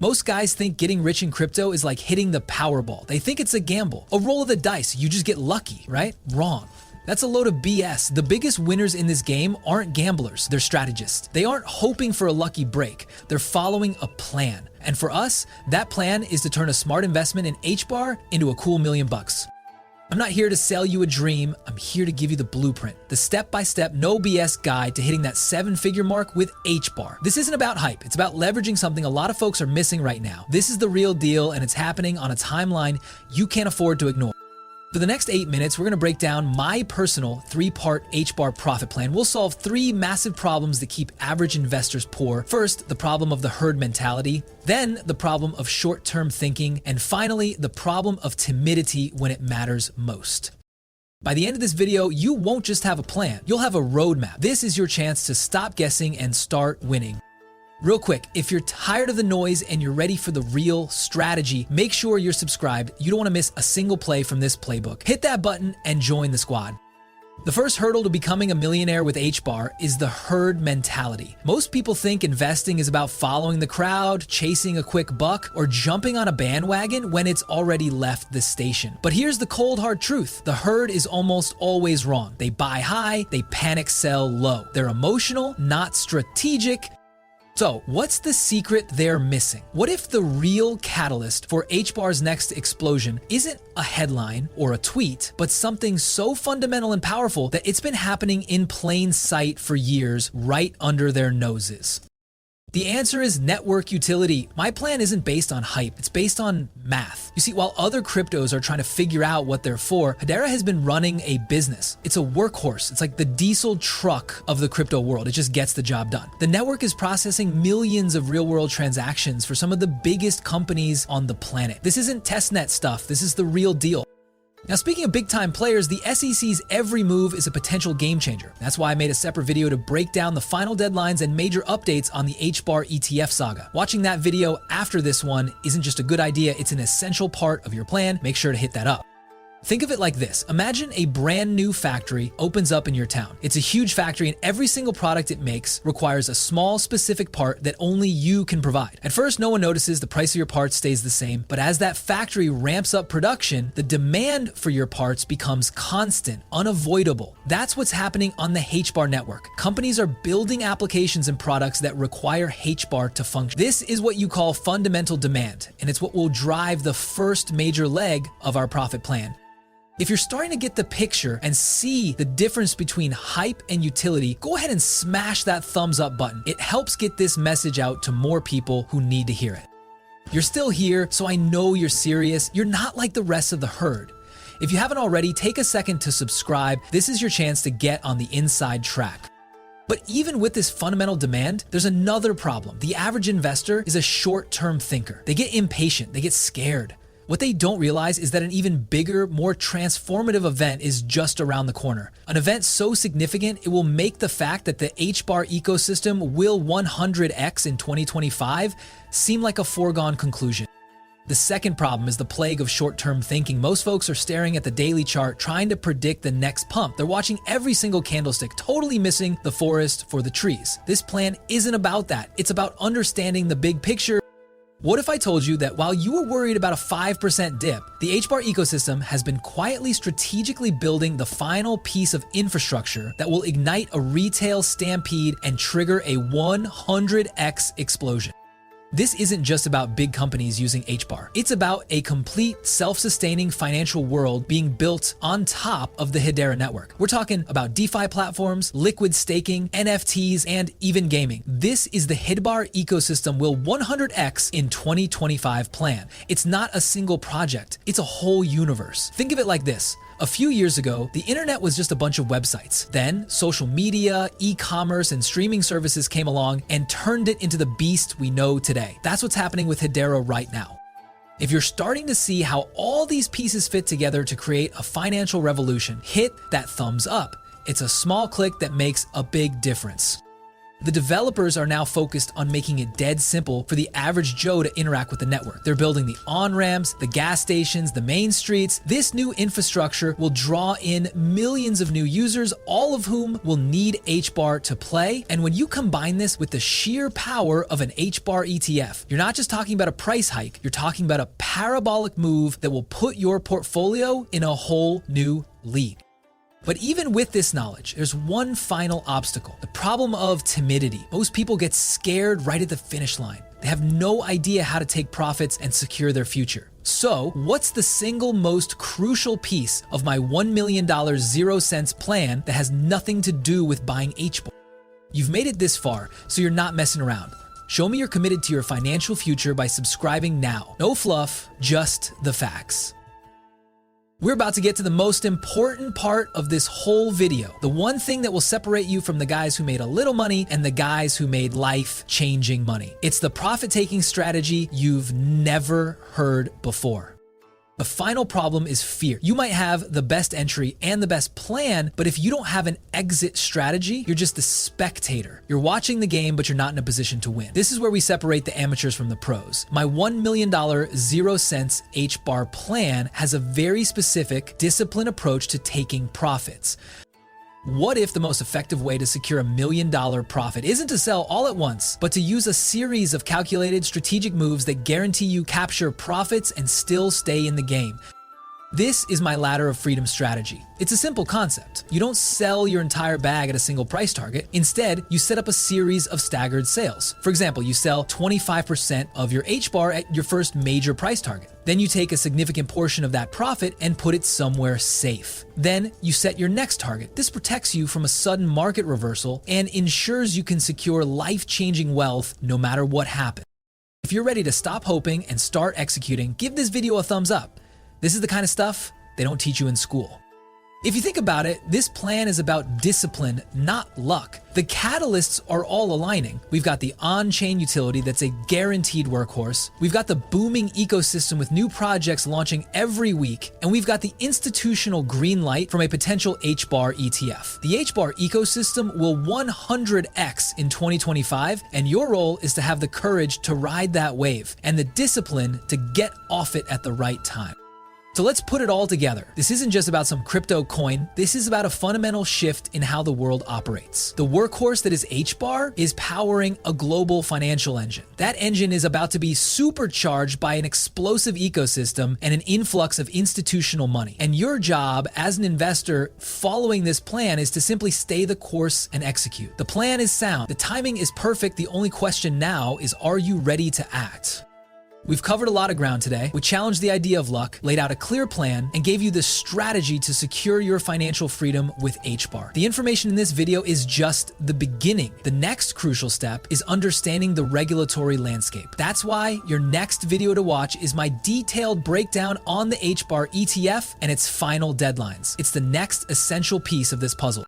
Most guys think getting rich in crypto is like hitting the Powerball. They think it's a gamble, a roll of the dice, you just get lucky, right? Wrong. That's a load of BS. The biggest winners in this game aren't gamblers, they're strategists. They aren't hoping for a lucky break, they're following a plan. And for us, that plan is to turn a smart investment in HBAR into a cool $1 million. I'm not here to sell you a dream, I'm here to give you the blueprint, the step-by-step, no BS guide to hitting that 7-figure mark with HBAR. This isn't about hype, it's about leveraging something a lot of folks are missing right now. This is the real deal, and it's happening on a timeline you can't afford to ignore. For the next 8 minutes, we're gonna break down my personal 3-part HBAR profit plan. We'll solve 3 massive problems that keep average investors poor. First, the problem of the herd mentality, then the problem of short-term thinking, and finally, the problem of timidity when it matters most. By the end of this video, you won't just have a plan, you'll have a roadmap. This is your chance to stop guessing and start winning. Real quick, if you're tired of the noise and you're ready for the real strategy, make sure you're subscribed. You don't want to miss a single play from this playbook. Hit that button and join the squad. The first hurdle to becoming a millionaire with HBAR is the herd mentality. Most people think investing is about following the crowd, chasing a quick buck, or jumping on a bandwagon when it's already left the station. But here's the cold hard truth. The herd is almost always wrong. They buy high, they panic sell low. They're emotional, not strategic. So, what's the secret they're missing? What if the real catalyst for HBAR's next explosion isn't a headline or a tweet, but something so fundamental and powerful that it's been happening in plain sight for years right under their noses? The answer is network utility. My plan isn't based on hype, it's based on math. You see, while other cryptos are trying to figure out what they're for, Hedera has been running a business. It's a workhorse. It's like the diesel truck of the crypto world. It just gets the job done. The network is processing millions of real-world transactions for some of the biggest companies on the planet. This isn't testnet stuff. This is the real deal. Now, speaking of big-time players, the SEC's every move is a potential game changer. That's why I made a separate video to break down the final deadlines and major updates on the HBAR ETF saga. Watching that video after this one isn't just a good idea, it's an essential part of your plan. Make sure to hit that up. Think of it like this. Imagine a brand new factory opens up in your town. It's a huge factory and every single product it makes requires a small specific part that only you can provide. At first, no one notices, the price of your parts stays the same, but as that factory ramps up production, the demand for your parts becomes constant, unavoidable. That's what's happening on the HBAR network. Companies are building applications and products that require HBAR to function. This is what you call fundamental demand, and it's what will drive the first major leg of our profit plan. If you're starting to get the picture and see the difference between hype and utility, go ahead and smash that thumbs up button. It helps get this message out to more people who need to hear it. You're still here, so I know you're serious. You're not like the rest of the herd. If you haven't already, take a second to subscribe. This is your chance to get on the inside track. But even with this fundamental demand, there's another problem. The average investor is a short-term thinker. They get impatient, they get scared. What they don't realize is that an even bigger, more transformative event is just around the corner. An event so significant, it will make the fact that the HBAR ecosystem will 100x in 2025 seem like a foregone conclusion. The second problem is the plague of short-term thinking. Most folks are staring at the daily chart, trying to predict the next pump. They're watching every single candlestick, totally missing the forest for the trees. This plan isn't about that. It's about understanding the big picture. What if I told you that while you were worried about a 5% dip, the HBAR ecosystem has been quietly strategically building the final piece of infrastructure that will ignite a retail stampede and trigger a 100x explosion? This isn't just about big companies using HBAR. It's about a complete self-sustaining financial world being built on top of the Hedera network. We're talking about DeFi platforms, liquid staking, NFTs, and even gaming. This is the HBAR ecosystem will 100x in 2025 plan. It's not a single project, it's a whole universe. Think of it like this. A few years ago, the internet was just a bunch of websites. Then, social media, e-commerce, and streaming services came along and turned it into the beast we know today. That's what's happening with Hedera right now. If you're starting to see how all these pieces fit together to create a financial revolution, hit that thumbs up. It's a small click that makes a big difference. The developers are now focused on making it dead simple for the average Joe to interact with the network. They're building the on-ramps, the gas stations, the main streets. This new infrastructure will draw in millions of new users, all of whom will need HBAR to play. And when you combine this with the sheer power of an HBAR ETF, you're not just talking about a price hike, you're talking about a parabolic move that will put your portfolio in a whole new league. But even with this knowledge, there's one final obstacle: the problem of timidity. Most people get scared right at the finish line. They have no idea how to take profits and secure their future. So, what's the single most crucial piece of my $1 million 0 cents plan that has nothing to do with buying HBAR? You've made it this far, so you're not messing around. Show me you're committed to your financial future by subscribing now. No fluff, just the facts. We're about to get to the most important part of this whole video. The one thing that will separate you from the guys who made a little money and the guys who made life-changing money. It's the profit-taking strategy you've never heard before. The final problem is fear. You might have the best entry and the best plan, but if you don't have an exit strategy, you're just a spectator. You're watching the game, but you're not in a position to win. This is where we separate the amateurs from the pros. My $1 million 0 cents HBAR plan has a very specific, disciplined approach to taking profits. What if the most effective way to secure $1 million profit isn't to sell all at once, but to use a series of calculated strategic moves that guarantee you capture profits and still stay in the game? This is my ladder of freedom strategy. It's a simple concept. You don't sell your entire bag at a single price target. Instead, you set up a series of staggered sales. For example, you sell 25% of your HBAR at your first major price target. Then you take a significant portion of that profit and put it somewhere safe. Then you set your next target. This protects you from a sudden market reversal and ensures you can secure life-changing wealth no matter what happens. If you're ready to stop hoping and start executing, give this video a thumbs up. This is the kind of stuff they don't teach you in school. If you think about it, this plan is about discipline, not luck. The catalysts are all aligning. We've got the on-chain utility that's a guaranteed workhorse. We've got the booming ecosystem with new projects launching every week. And we've got the institutional green light from a potential HBAR ETF. The HBAR ecosystem will 100x in 2025, and your role is to have the courage to ride that wave and the discipline to get off it at the right time. So let's put it all together. This isn't just about some crypto coin. This is about a fundamental shift in how the world operates. The workhorse that is HBAR is powering a global financial engine. That engine is about to be supercharged by an explosive ecosystem and an influx of institutional money. And your job as an investor following this plan is to simply stay the course and execute. The plan is sound. The timing is perfect. The only question now is, are you ready to act? We've covered a lot of ground today. We challenged the idea of luck, laid out a clear plan, and gave you the strategy to secure your financial freedom with HBAR. The information in this video is just the beginning. The next crucial step is understanding the regulatory landscape. That's why your next video to watch is my detailed breakdown on the HBAR ETF and its final deadlines. It's the next essential piece of this puzzle.